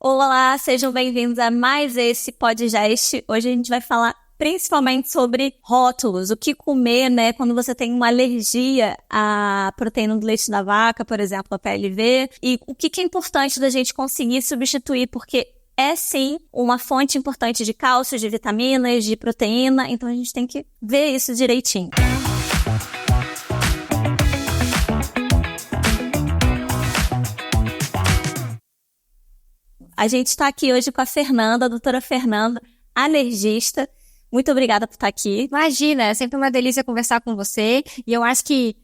Olá, sejam bem-vindos a mais esse podcast. Hoje a gente vai falar principalmente sobre rótulos, o que comer, né, quando você tem uma alergia à proteína do leite da vaca, por exemplo, a PLV, e o que é importante da gente conseguir substituir, porque é sim uma fonte importante de cálcio, de vitaminas, de proteína, então a gente tem que ver isso direitinho. A gente está aqui hoje com a Fernanda, a doutora Fernanda, alergista. Muito obrigada por estar aqui. Imagina, é sempre uma delícia conversar com você. E eu acho que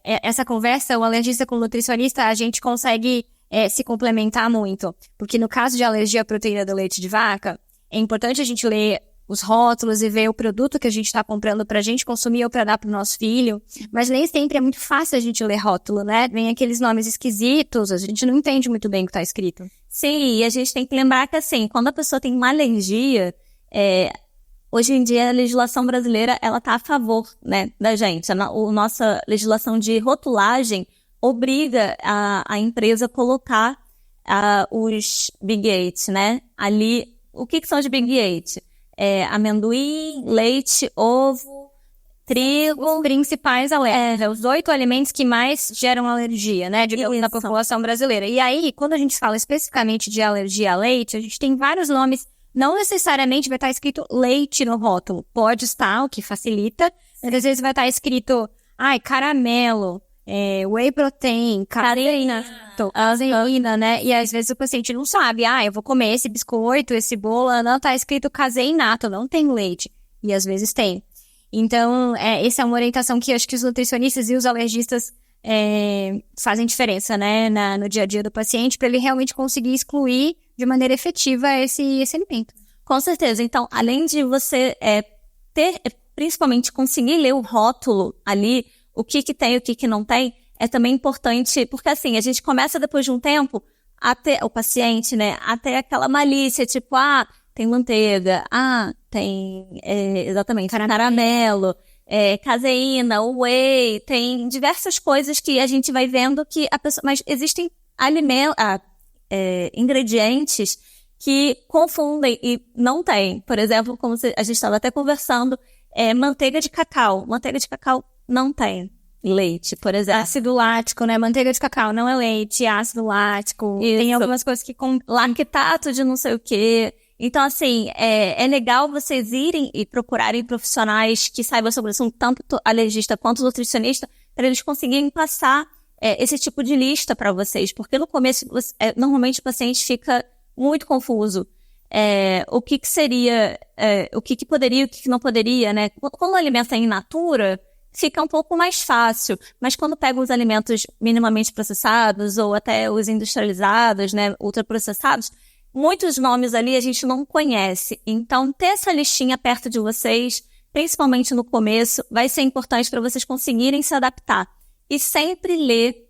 essa conversa, o alergista com o nutricionista, a gente consegue se complementar muito. Porque no caso de alergia à proteína do leite de vaca, é importante a gente ler os rótulos e ver o produto que a gente está comprando para a gente consumir ou para dar para o nosso filho. Mas nem sempre é muito fácil a gente ler rótulo, né? Vem aqueles nomes esquisitos, a gente não entende muito bem o que está escrito. Sim, e a gente tem que lembrar que, assim, quando a pessoa tem uma alergia, hoje em dia a legislação brasileira, ela tá a favor, né, da gente. A nossa legislação de rotulagem obriga a empresa a colocar os Big Eight, né? Ali, o que são os Big Eight? Amendoim, leite, ovo, trigo. Os principais alérgicos, os 8 alimentos que mais geram alergia, né, da população brasileira. E aí, quando a gente fala especificamente de alergia a leite, a gente tem vários nomes. Não necessariamente vai estar escrito leite no rótulo. Pode estar, o que facilita. Mas às vezes vai estar escrito, caramelo, whey protein, caseína, né? E às vezes o paciente não sabe, eu vou comer esse biscoito, esse bolo, não tá escrito caseinato, não tem leite. E às vezes tem. Então, essa é uma orientação que acho que os nutricionistas e os alergistas fazem diferença, né, no dia a dia do paciente, para ele realmente conseguir excluir de maneira efetiva esse alimento. Com certeza. Então, além de você principalmente conseguir ler o rótulo ali, o que tem e o que não tem, é também importante, porque assim, a gente começa depois de um tempo, o paciente, né, a ter aquela malícia, tipo, tem manteiga, tem, exatamente, caramelo, caseína, whey, tem diversas coisas que a gente vai vendo que a pessoa, mas existem ingredientes que confundem e não tem. Por exemplo, como a gente estava até conversando, manteiga de cacau. Manteiga de cacau não tem leite, por exemplo. Ácido lático, né? Manteiga de cacau não é leite, ácido lático. Isso. Tem algumas coisas que lactato de não sei o quê. Então, assim, é legal vocês irem e procurarem profissionais que saibam sobre isso, tanto alergista quanto nutricionista, para eles conseguirem passar esse tipo de lista para vocês. Porque no começo, normalmente o paciente fica muito confuso. O que seria, o que poderia e o que não poderia, né? Quando o alimento é in natura, fica um pouco mais fácil. Mas quando pega os alimentos minimamente processados ou até os industrializados, né, ultraprocessados, muitos nomes ali a gente não conhece. Então, ter essa listinha perto de vocês, principalmente no começo, vai ser importante para vocês conseguirem se adaptar. E sempre ler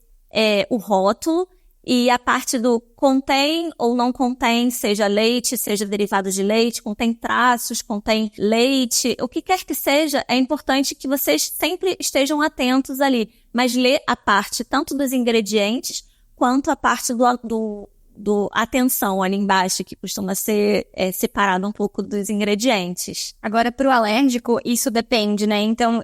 o rótulo e a parte do contém ou não contém, seja leite, seja derivado de leite, contém traços, contém leite, o que quer que seja, é importante que vocês sempre estejam atentos ali. Mas ler a parte tanto dos ingredientes quanto a parte do atenção ali embaixo, que costuma ser separado um pouco dos ingredientes. Agora, para o alérgico, isso depende, né? Então,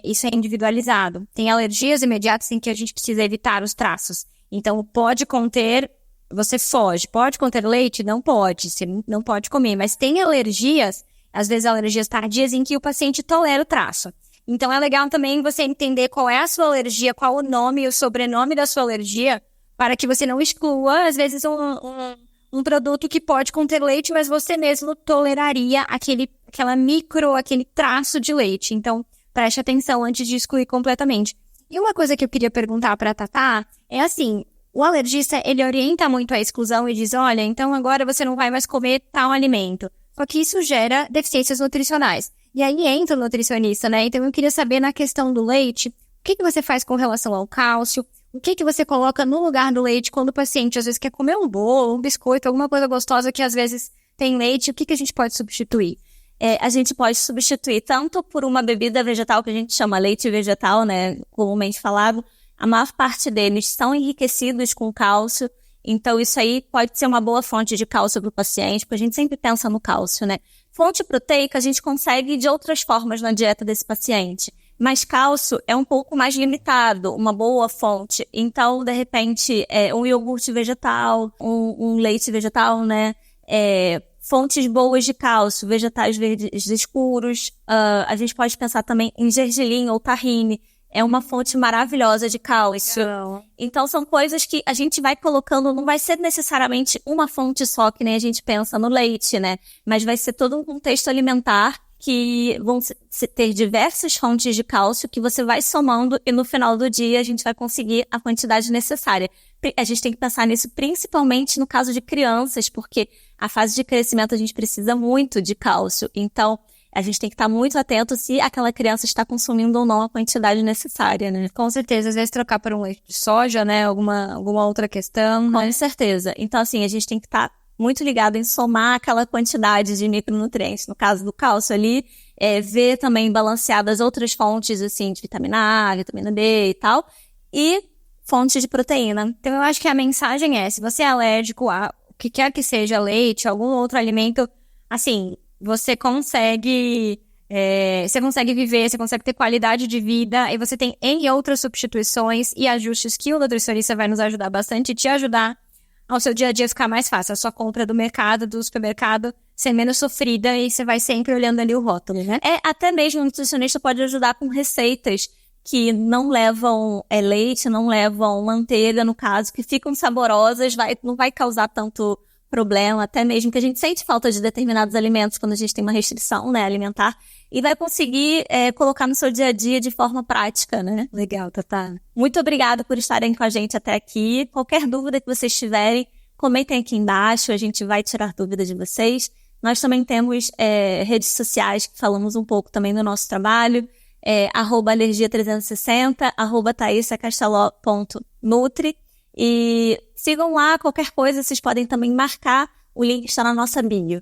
isso é individualizado. Tem alergias imediatas em que a gente precisa evitar os traços. Então, pode conter, você foge. Pode conter leite? Não pode. Você não pode comer. Mas tem alergias, às vezes alergias tardias, em que o paciente tolera o traço. Então, é legal também você entender qual é a sua alergia, qual o nome e o sobrenome da sua alergia, para que você não exclua, às vezes, um produto que pode conter leite, mas você mesmo toleraria aquele traço de leite. Então, preste atenção antes de excluir completamente. E uma coisa que eu queria perguntar para a Tatá é assim, o alergista, ele orienta muito a exclusão e diz, olha, então agora você não vai mais comer tal alimento. Só que isso gera deficiências nutricionais. E aí entra o nutricionista, né? Então, eu queria saber na questão do leite, o que você faz com relação ao cálcio? O que você coloca no lugar do leite quando o paciente às vezes quer comer um bolo, um biscoito, alguma coisa gostosa que às vezes tem leite? O que a gente pode substituir? A gente pode substituir tanto por uma bebida vegetal que a gente chama leite vegetal, né, comumente falado. A maior parte deles são enriquecidos com cálcio Então, isso aí pode ser uma boa fonte de cálcio para o paciente, porque a gente sempre pensa no cálcio, né? Fonte proteica a gente consegue de outras formas na dieta desse paciente. Mas cálcio é um pouco mais limitado, uma boa fonte. Então, de repente, um iogurte vegetal, um leite vegetal, né? Fontes boas de cálcio, vegetais verdes escuros. A gente pode pensar também em gergelim ou tahine. É uma fonte maravilhosa de cálcio. Legal. Então, são coisas que a gente vai colocando, não vai ser necessariamente uma fonte só, que nem a gente pensa no leite, né? Mas vai ser todo um contexto alimentar que vão ter diversas fontes de cálcio que você vai somando e no final do dia a gente vai conseguir a quantidade necessária. A gente tem que pensar nisso principalmente no caso de crianças, porque a fase de crescimento a gente precisa muito de cálcio. Então, a gente tem que estar muito atento se aquela criança está consumindo ou não a quantidade necessária, né? Com certeza, às vezes trocar por um leite de soja, né? Alguma outra questão, né? Com certeza. Então, assim, a gente tem que estar muito ligado em somar aquela quantidade de micronutrientes. No caso do cálcio ali, ver também balanceadas outras fontes, assim, de vitamina A, vitamina D e tal. E fontes de proteína. Então, eu acho que a mensagem é, se você é alérgico a o que quer que seja leite, algum outro alimento, assim, você consegue viver, você consegue ter qualidade de vida e você tem N outras substituições e ajustes que o nutricionista vai nos ajudar bastante e te ajudar ao seu dia a dia ficar mais fácil. A sua compra do mercado, do supermercado, ser menos sofrida e você vai sempre olhando ali o rótulo, né? Até mesmo o nutricionista pode ajudar com receitas que não levam leite, não levam manteiga, no caso, que ficam saborosas, não vai causar tanto problema, até mesmo que a gente sente falta de determinados alimentos quando a gente tem uma restrição, né, alimentar, e vai conseguir colocar no seu dia a dia de forma prática, né? Legal, Tatá. Muito obrigada por estarem com a gente até aqui. Qualquer dúvida que vocês tiverem, comentem aqui embaixo, a gente vai tirar dúvidas de vocês. Nós também temos redes sociais que falamos um pouco também do nosso trabalho, @alergia360, @thaisacasteló.nutri. E sigam lá, qualquer coisa, vocês podem também marcar, o link está na nossa bio.